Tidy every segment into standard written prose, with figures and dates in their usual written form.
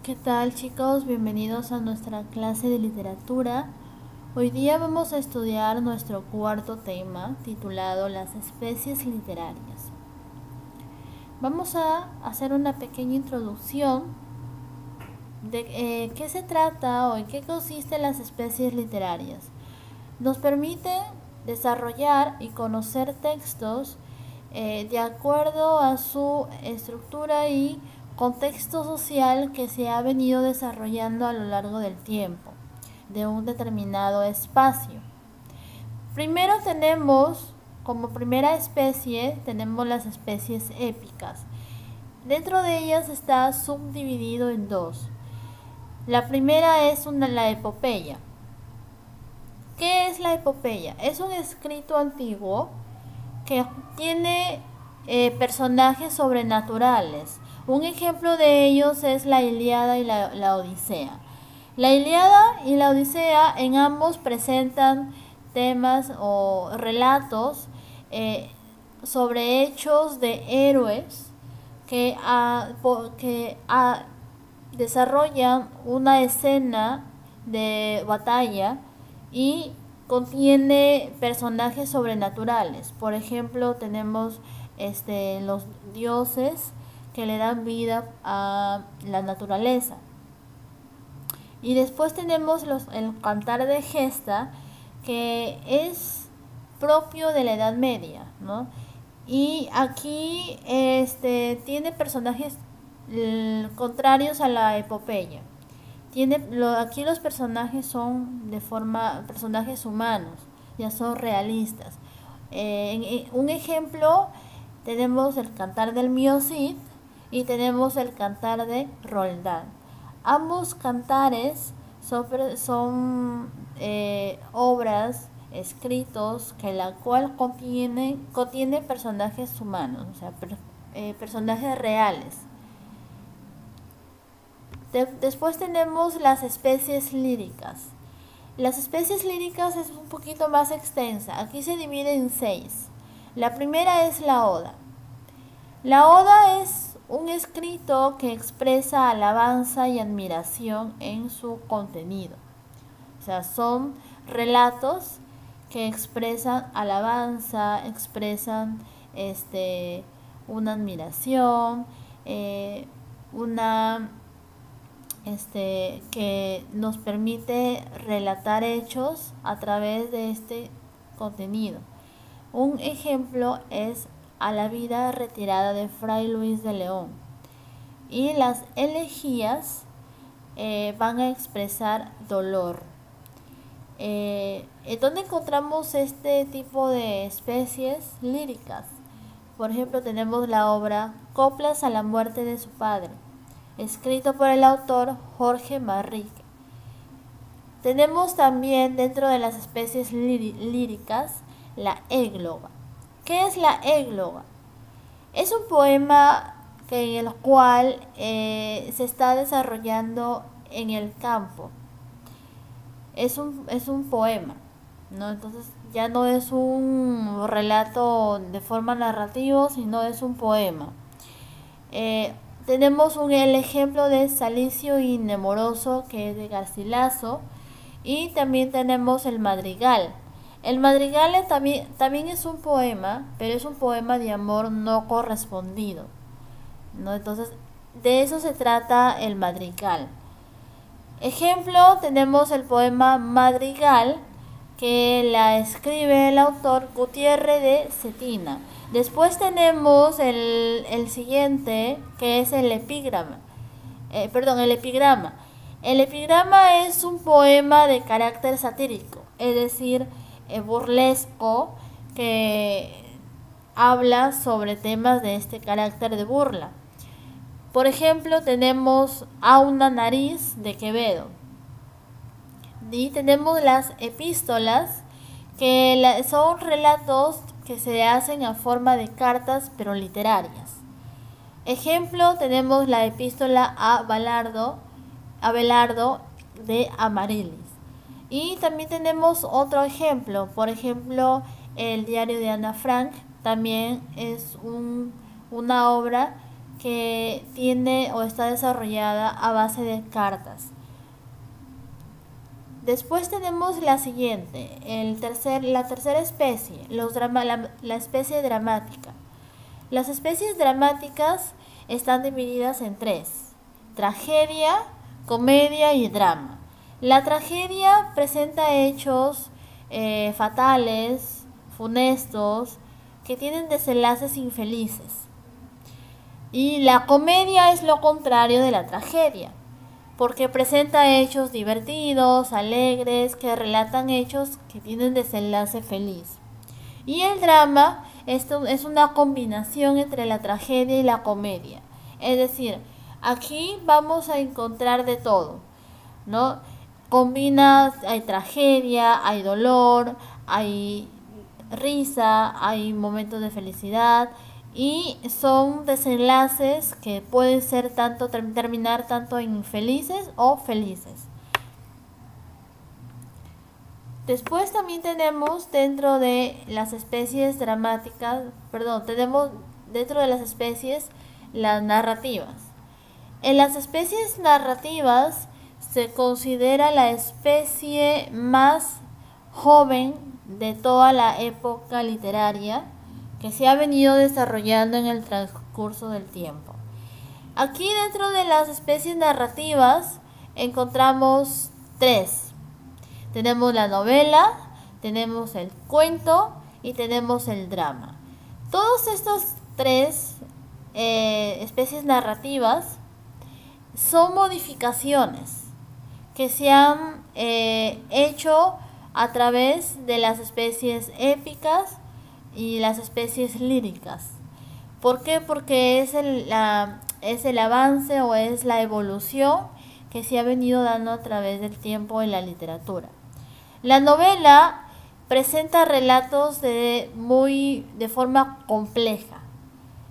¿Qué tal, chicos? Bienvenidos a nuestra clase de literatura. Hoy día vamos a estudiar nuestro cuarto tema titulado Las especies literarias. Vamos a hacer una pequeña introducción de qué se trata o en qué consisten las especies literarias. Nos permite desarrollar y conocer textos de acuerdo a su estructura y contexto social que se ha venido desarrollando a lo largo del tiempo, de un determinado espacio. Primero tenemos, como primera especie, tenemos las especies épicas. Dentro de ellas está subdividido en dos. La primera es la epopeya. ¿Qué es la epopeya? Es un escrito antiguo que tiene personajes sobrenaturales. Un ejemplo de ellos es la Ilíada y la Odisea. La Ilíada y la Odisea en ambos presentan temas o relatos sobre hechos de héroes que desarrollan una escena de batalla y contiene personajes sobrenaturales. Por ejemplo, tenemos los dioses que le dan vida a la naturaleza. Y después tenemos el cantar de gesta, que es propio de la Edad Media, ¿no? Y aquí tiene personajes contrarios a la epopeya. Aquí los personajes son personajes humanos, ya son realistas. Un ejemplo, tenemos el cantar del Mío Cid y tenemos el cantar de Roldán. Ambos cantares son obras, escritos, que la cual contiene personajes humanos, o sea, personajes reales. Después tenemos las especies líricas. Las especies líricas es un poquito más extensa. Aquí se divide en 6. La primera es la oda. La oda es un escrito que expresa alabanza y admiración en su contenido. O sea, son relatos que expresan alabanza, expresan una admiración, que nos permite relatar hechos a través de este contenido. Un ejemplo es A la vida retirada de Fray Luis de León. Y las elegías van a expresar dolor. ¿Dónde encontramos este tipo de especies líricas? Por ejemplo, tenemos la obra Coplas a la muerte de su padre, escrito por el autor Jorge Manrique. Tenemos también dentro de las especies líricas la égloga. ¿Qué es la égloga? Es un poema en el cual se está desarrollando en el campo. Es un poema, ¿no? Entonces ya no es un relato de forma narrativa, sino es un poema. Tenemos el ejemplo de Salicio y Nemoroso, que es de Garcilaso, y también tenemos el madrigal. El madrigal también es un poema, pero es un poema de amor no correspondido, ¿no? Entonces, de eso se trata el madrigal. Ejemplo, tenemos el poema Madrigal, que la escribe el autor Gutiérrez de Cetina. Después tenemos el siguiente, que es el epigrama. El epigrama. El epigrama es un poema de carácter satírico, es decir, burlesco, que habla sobre temas de este carácter de burla. Por ejemplo, tenemos A una nariz de Quevedo. Y tenemos las epístolas, que son relatos que se hacen a forma de cartas, pero literarias. Ejemplo, tenemos la epístola a Abelardo de Amarilis. Y también tenemos otro ejemplo, por ejemplo, el diario de Ana Frank, también es una obra que tiene o está desarrollada a base de cartas. Después tenemos la siguiente, la tercera especie, la especie dramática. Las especies dramáticas están divididas en tres: tragedia, comedia y drama. La tragedia presenta hechos fatales, funestos, que tienen desenlaces infelices. Y la comedia es lo contrario de la tragedia, porque presenta hechos divertidos, alegres, que relatan hechos que tienen desenlace feliz. Y el drama esto es una combinación entre la tragedia y la comedia. Es decir, aquí vamos a encontrar de todo, ¿no? Hay tragedia, hay dolor, hay risa, hay momentos de felicidad y son desenlaces que pueden ser terminar tanto en infelices o felices. Después también tenemos dentro de las especies tenemos dentro de las especies las narrativas. En las especies narrativas se considera la especie más joven de toda la época literaria que se ha venido desarrollando en el transcurso del tiempo. Aquí dentro de las especies narrativas encontramos tres. Tenemos la novela, tenemos el cuento y tenemos el drama. Todos estos tres especies narrativas son modificaciones que se han hecho a través de las especies épicas y las especies líricas. ¿Por qué? Porque es el avance o es la evolución que se ha venido dando a través del tiempo en la literatura. La novela presenta relatos de forma compleja.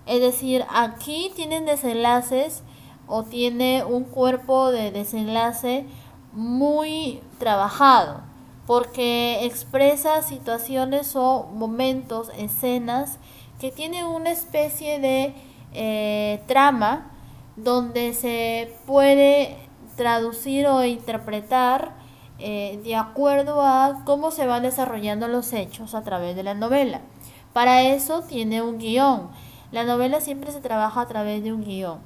Es decir, aquí tienen desenlaces o tiene un cuerpo de desenlace muy trabajado, porque expresa situaciones o momentos, escenas que tienen una especie de trama donde se puede traducir o interpretar de acuerdo a cómo se van desarrollando los hechos a través de la novela. Para eso tiene un guión. La novela siempre se trabaja a través de un guión,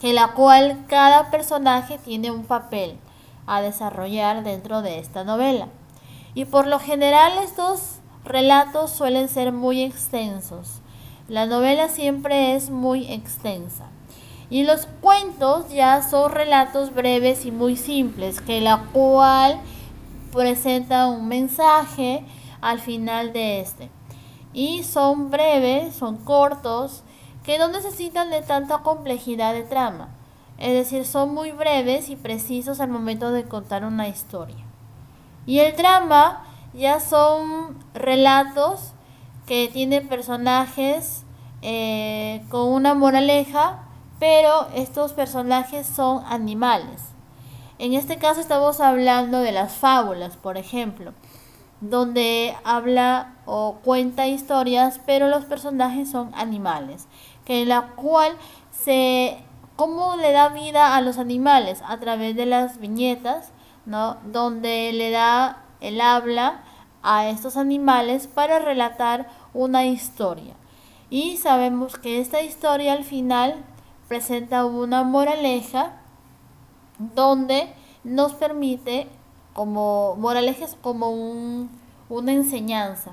en la cual cada personaje tiene un papel a desarrollar dentro de esta novela. Y por lo general estos relatos suelen ser muy extensos. La novela siempre es muy extensa. Y los cuentos ya son relatos breves y muy simples, que la cual presenta un mensaje al final de este. Y son breves, son cortos, que no necesitan de tanta complejidad de trama. Es decir, son muy breves y precisos al momento de contar una historia. Y el drama ya son relatos que tienen personajes con una moraleja, pero estos personajes son animales. En este caso estamos hablando de las fábulas, por ejemplo, donde habla o cuenta historias, pero los personajes son animales, que en la cual cómo le da vida a los animales a través de las viñetas, ¿no? Donde le da el habla a estos animales para relatar una historia. Y sabemos que esta historia al final presenta una moraleja donde nos permite, como moralejas, como una enseñanza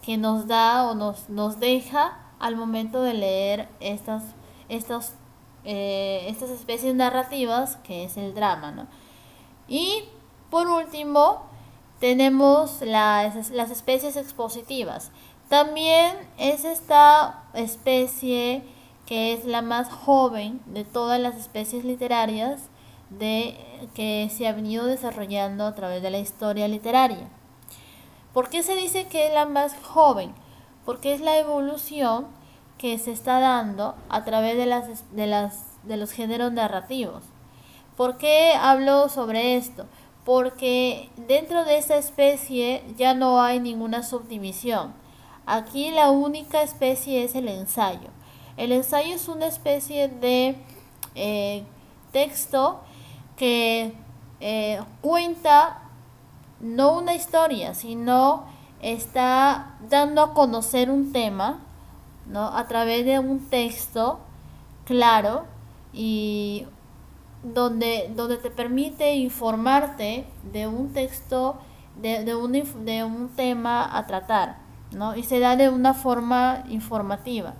que nos da o nos deja al momento de leer estas especies narrativas, que es el drama, ¿no? Y por último tenemos las especies expositivas. También es esta especie que es la más joven de todas las especies literarias que se ha venido desarrollando a través de la historia literaria. ¿Por qué se dice que es la más joven? Porque es la evolución que se está dando a través de los géneros narrativos. ¿Por qué hablo sobre esto? Porque dentro de esta especie ya no hay ninguna subdivisión. Aquí la única especie es el ensayo. El ensayo es una especie de texto que cuenta no una historia, sino está dando a conocer un tema, ¿no? A través de un texto claro y donde te permite informarte de un texto, de un tema a tratar, ¿no? Y se da de una forma informativa.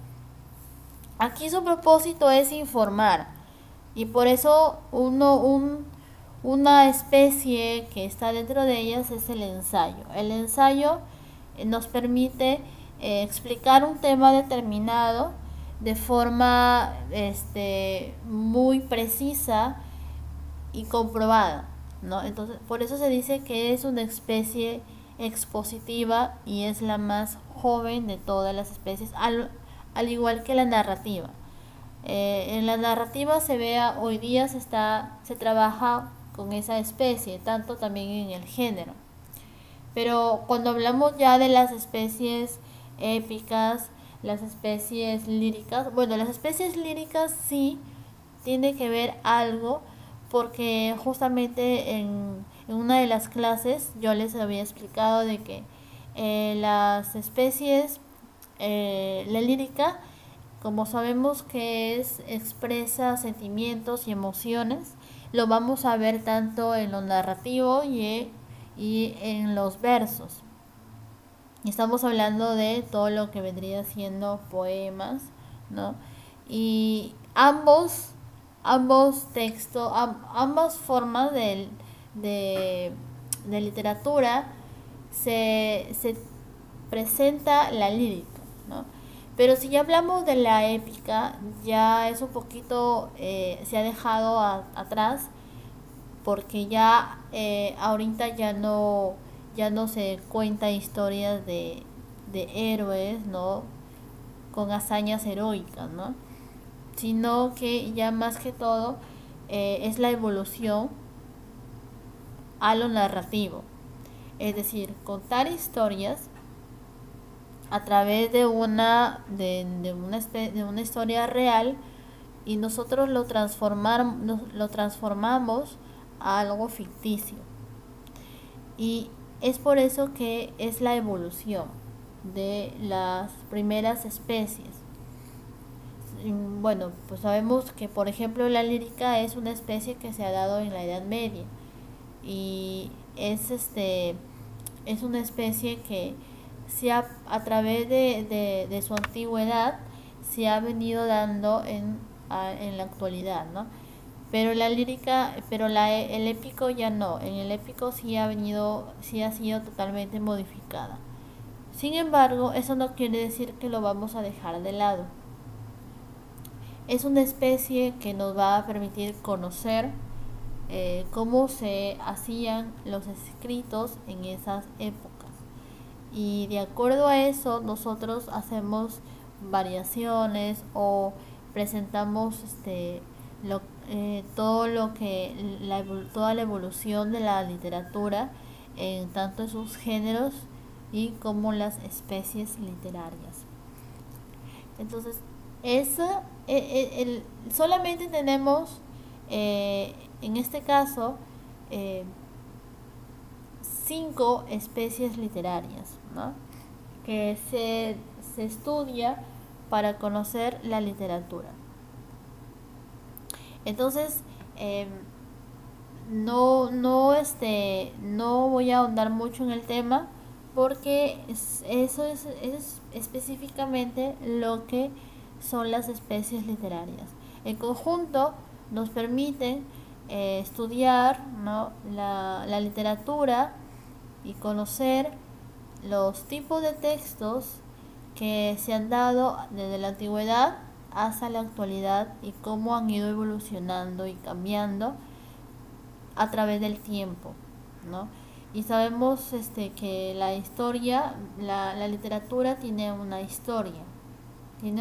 Aquí su propósito es informar y por eso una especie que está dentro de ellas es el ensayo. El ensayo nos permite explicar un tema determinado de forma muy precisa y comprobada, ¿no? Entonces, por eso se dice que es una especie expositiva y es la más joven de todas las especies, al igual que la narrativa. En la narrativa hoy día se trabaja con esa especie, tanto también en el género. Pero cuando hablamos ya de las especies épicas, las especies líricas, bueno, las especies líricas sí tiene que ver algo porque justamente en una de las clases yo les había explicado de que las especies, la lírica, como sabemos que expresa sentimientos y emociones, lo vamos a ver tanto en lo narrativo y en los versos. Y estamos hablando de todo lo que vendría siendo poemas, ¿no? Y ambos textos, ambas formas de, de literatura se presenta la lírica, ¿no? Pero si ya hablamos de la épica, ya es un poquito, se ha dejado atrás porque ya ahorita ya no se cuenta historias de héroes, ¿no? Con hazañas heroicas, ¿no? Sino que ya más que todo es la evolución a lo narrativo. Es decir, contar historias a través de una historia real y nosotros lo transformamos a algo ficticio. Y es por eso que es la evolución de las primeras especies. Bueno, pues sabemos que por ejemplo la lírica es una especie que se ha dado en la Edad Media y es una especie que a través de su antigüedad se ha venido dando en la actualidad, ¿no? Pero la lírica, el épico ya no, en el épico sí ha sido totalmente modificada. Sin embargo, eso no quiere decir que lo vamos a dejar de lado. Es una especie que nos va a permitir conocer cómo se hacían los escritos en esas épocas. Y de acuerdo a eso nosotros hacemos variaciones o presentamos todo lo que toda la evolución de la literatura en tanto en sus géneros y como las especies literarias. Entonces, eso, solamente tenemos, en este caso, 5 especies literarias, ¿no? Que se estudia para conocer la literatura. Entonces, no voy a ahondar mucho en el tema porque eso es específicamente lo que son las especies literarias. En conjunto nos permiten estudiar, ¿no? la literatura y conocer los tipos de textos que se han dado desde la antigüedad hasta la actualidad y cómo han ido evolucionando y cambiando a través del tiempo, ¿no? Y sabemos que la historia, la literatura tiene una historia que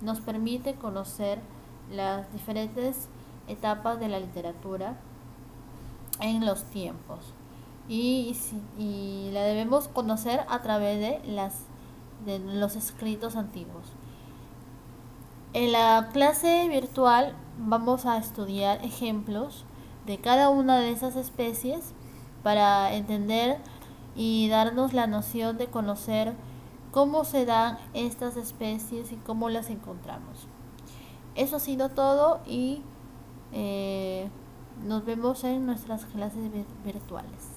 nos permite conocer las diferentes etapas de la literatura en los tiempos y la debemos conocer a través de los escritos antiguos. En la clase virtual vamos a estudiar ejemplos de cada una de esas especies para entender y darnos la noción de conocer cómo se dan estas especies y cómo las encontramos. Eso ha sido todo y nos vemos en nuestras clases virtuales.